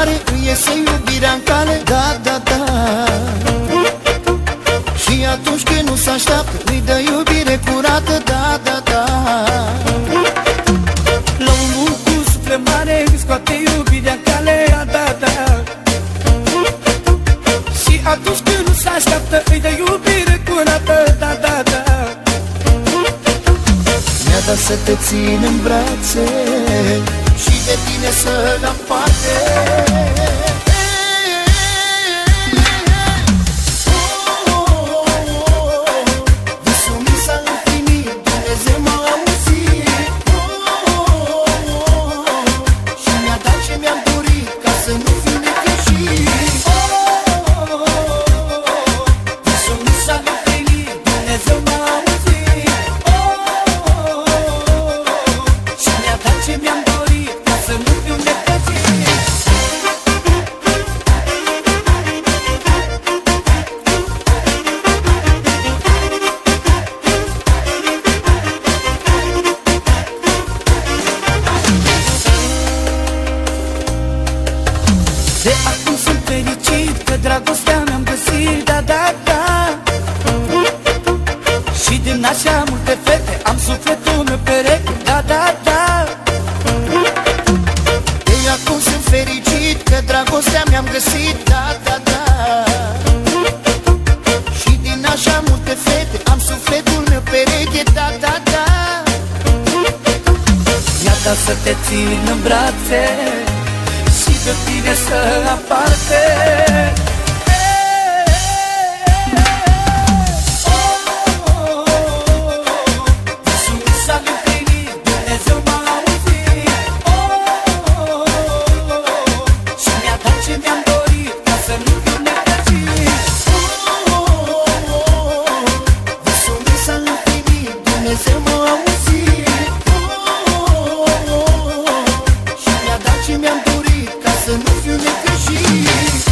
mare îi iese iubirea în cale, da, da, da. Și atunci când nu s-așteaptă îi dă iubire curată, da, da, da. La un mult cu suflet mare îi scoate iubirea în cale, da, da. Și atunci când nu s-așteaptă îi dă iubire curată, da, da, da. Mi-a dat să te țin în brațe și de tine să-l aparte. Visul mi s-a împlinit, Dumnezeu m-a auzit. Și mi-a dat ce mi-am dorit, ca să nu fiu necăjit. Visul mi s-a împlinit, Dumnezeu m-a auzit. Și mi-a dat ce mi-am dorit, ca să nu fiu necăjit. De acum sunt fericit că dragostea mi-am găsit, da, da, da. Și din așa multe fete am sufletul meu pereche, da, da, da. De acum sunt fericit că dragostea mi-am găsit, da, da, da. Și din așa multe fete am sufletul meu pereche, da, da, da. Mi-a dat să te țin în brațe și de tine să aparte. Visul mi s-a împlinit, Dumnezeu m-a auzit. Și mi-a dat ce mi-am dorit, ca să nu fiu necăjit. Visul mi s-a împlinit, Dumnezeu m-a auzit. Și mi-a dat ce mi-am dorit, ca să nu fiu necăjit.